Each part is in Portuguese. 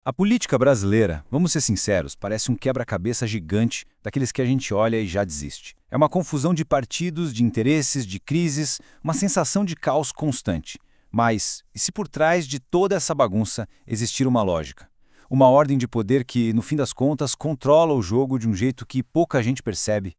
A política brasileira, vamos ser sinceros, parece um quebra-cabeça gigante daqueles que a gente olha e já desiste. É uma confusão de partidos, de interesses, de crises, uma sensação de caos constante. Mas, e se por trás de toda essa bagunça existir uma lógica? Uma ordem de poder que, no fim das contas, controla o jogo de um jeito que pouca gente percebe?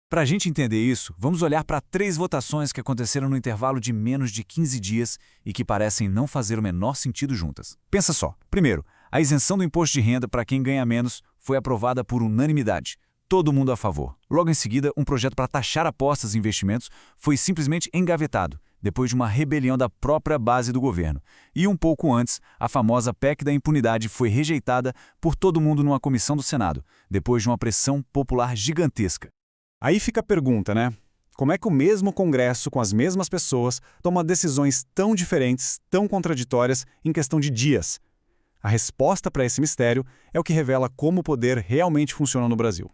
Para a gente entender isso, vamos olhar para 3 votações que aconteceram no intervalo de menos de 15 dias e que parecem não fazer o menor sentido juntas. Pensa só. Primeiro, a isenção do imposto de renda para quem ganha menos foi aprovada por unanimidade. Todo mundo a favor. Logo em seguida, um projeto para taxar apostas e investimentos foi simplesmente engavetado, depois de uma rebelião da própria base do governo. E um pouco antes, a famosa PEC da impunidade foi rejeitada por todo mundo numa comissão do Senado, depois de uma pressão popular gigantesca. Aí fica a pergunta, né? Como é que o mesmo Congresso, com as mesmas pessoas, toma decisões tão diferentes, tão contraditórias, em questão de dias? A resposta para esse mistério é o que revela como o poder realmente funciona no Brasil.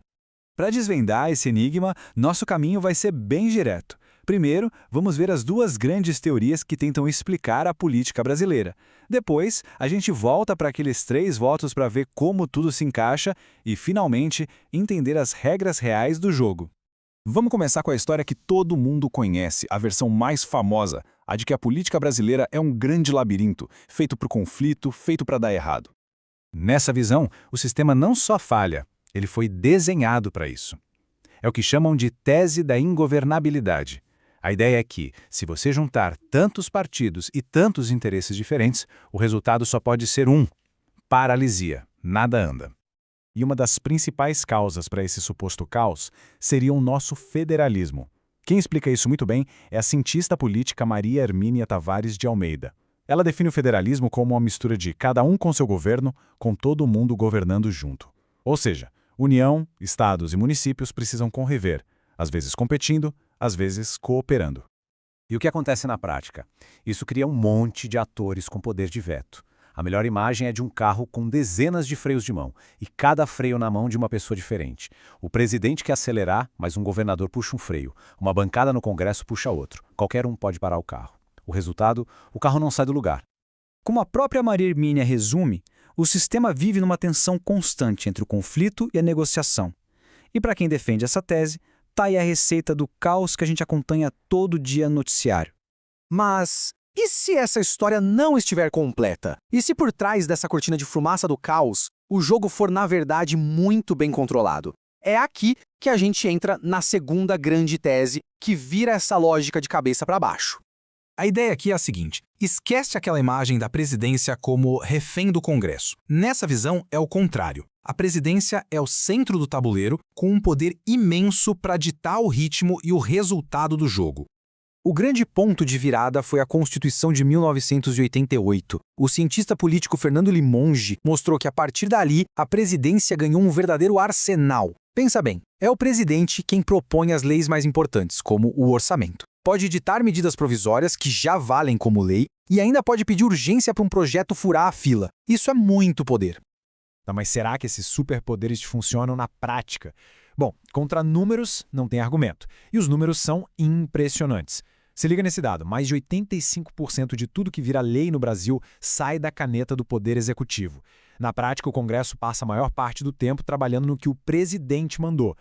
Para desvendar esse enigma, nosso caminho vai ser bem direto. Primeiro, vamos ver as 2 grandes teorias que tentam explicar a política brasileira. Depois, a gente volta para aqueles 3 votos para ver como tudo se encaixa e, finalmente, entender as regras reais do jogo. Vamos começar com a história que todo mundo conhece, a versão mais famosa, a de que a política brasileira é um grande labirinto, feito para o conflito, feito para dar errado. Nessa visão, o sistema não só falha, ele foi desenhado para isso. É o que chamam de tese da ingovernabilidade. A ideia é que, se você juntar tantos partidos e tantos interesses diferentes, o resultado só pode ser um: paralisia, nada anda. E uma das principais causas para esse suposto caos seria o nosso federalismo. Quem explica isso muito bem é a cientista política Maria Hermínia Tavares de Almeida. Ela define o federalismo como uma mistura de cada um com seu governo, com todo mundo governando junto. Ou seja, União, estados e municípios precisam conviver, às vezes competindo, às vezes cooperando. E o que acontece na prática? Isso cria um monte de atores com poder de veto. A melhor imagem é de um carro com dezenas de freios de mão, e cada freio na mão de uma pessoa diferente. O presidente quer acelerar, mas um governador puxa um freio. Uma bancada no Congresso puxa outro. Qualquer um pode parar o carro. O resultado? O carro não sai do lugar. Como a própria Maria Hermínia resume, o sistema vive numa tensão constante entre o conflito e a negociação. E para quem defende essa tese, tá aí a receita do caos que a gente acompanha todo dia no noticiário. Mas e se essa história não estiver completa? E se por trás dessa cortina de fumaça do caos, o jogo for na verdade muito bem controlado? É aqui que a gente entra na segunda grande tese que vira essa lógica de cabeça para baixo. A ideia aqui é a seguinte: esquece aquela imagem da presidência como refém do Congresso. Nessa visão é o contrário. A presidência é o centro do tabuleiro, com um poder imenso para ditar o ritmo e o resultado do jogo. O grande ponto de virada foi a Constituição de 1988. O cientista político Fernando Limonge mostrou que, a partir dali, a presidência ganhou um verdadeiro arsenal. Pensa bem, é o presidente quem propõe as leis mais importantes, como o orçamento. Pode editar medidas provisórias que já valem como lei e ainda pode pedir urgência para um projeto furar a fila. Isso é muito poder. Tá, mas será que esses superpoderes funcionam na prática? Bom, contra números não tem argumento. E os números são impressionantes. Se liga nesse dado: mais de 85% de tudo que vira lei no Brasil sai da caneta do Poder Executivo. Na prática, o Congresso passa a maior parte do tempo trabalhando no que o presidente mandou.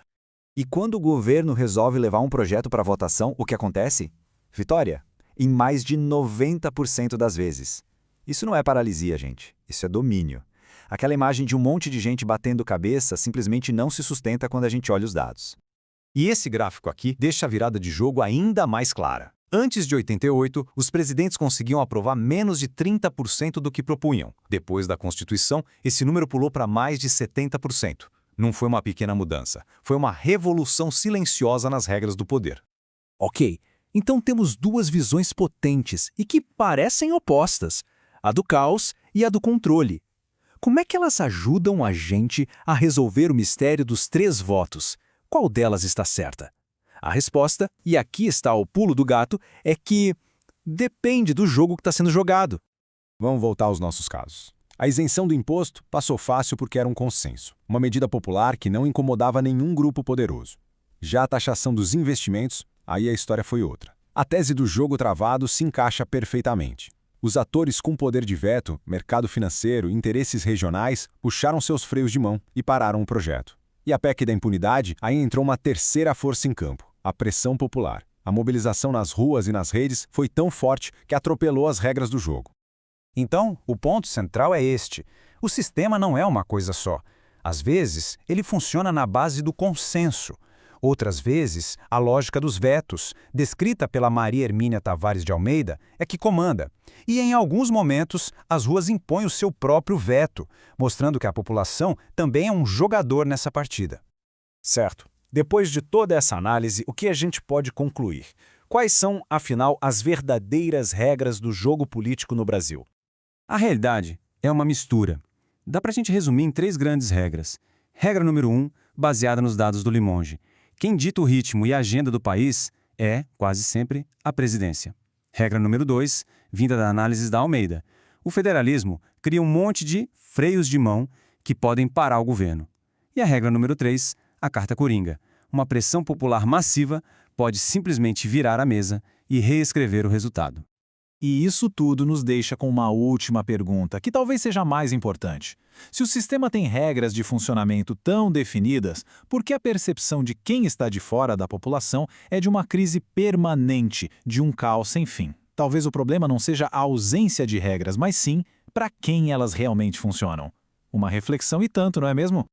E quando o governo resolve levar um projeto para votação, o que acontece? Vitória, em mais de 90% das vezes. Isso não é paralisia, gente. Isso é domínio. Aquela imagem de um monte de gente batendo cabeça simplesmente não se sustenta quando a gente olha os dados. E esse gráfico aqui deixa a virada de jogo ainda mais clara. Antes de 88, os presidentes conseguiam aprovar menos de 30% do que propunham. Depois da Constituição, esse número pulou para mais de 70%. Não foi uma pequena mudança, foi uma revolução silenciosa nas regras do poder. Ok, então temos 2 visões potentes e que parecem opostas: a do caos e a do controle. Como é que elas ajudam a gente a resolver o mistério dos 3 votos? Qual delas está certa? A resposta, e aqui está o pulo do gato, é que depende do jogo que está sendo jogado. Vamos voltar aos nossos casos. A isenção do imposto passou fácil porque era um consenso, uma medida popular que não incomodava nenhum grupo poderoso. Já a taxação dos investimentos, aí a história foi outra. A tese do jogo travado se encaixa perfeitamente. Os atores com poder de veto, mercado financeiro e interesses regionais puxaram seus freios de mão e pararam o projeto. E a PEC da impunidade, aí entrou uma terceira força em campo, a pressão popular. A mobilização nas ruas e nas redes foi tão forte que atropelou as regras do jogo. Então, o ponto central é este. O sistema não é uma coisa só. Às vezes, ele funciona na base do consenso. Outras vezes, a lógica dos vetos, descrita pela Maria Hermínia Tavares de Almeida, é que comanda. E em alguns momentos, as ruas impõem o seu próprio veto, mostrando que a população também é um jogador nessa partida. Certo. Depois de toda essa análise, o que a gente pode concluir? Quais são, afinal, as verdadeiras regras do jogo político no Brasil? A realidade é uma mistura. Dá pra gente resumir em 3 grandes regras. Regra número 1, baseada nos dados do Limonge. Quem dita o ritmo e a agenda do país é, quase sempre, a presidência. Regra número 2, vinda da análise da Almeida. O federalismo cria um monte de freios de mão que podem parar o governo. E a regra número 3, a Carta Coringa. Uma pressão popular massiva pode simplesmente virar a mesa e reescrever o resultado. E isso tudo nos deixa com uma última pergunta, que talvez seja a mais importante. Se o sistema tem regras de funcionamento tão definidas, por que a percepção de quem está de fora da população é de uma crise permanente, de um caos sem fim? Talvez o problema não seja a ausência de regras, mas sim para quem elas realmente funcionam. Uma reflexão e tanto, não é mesmo?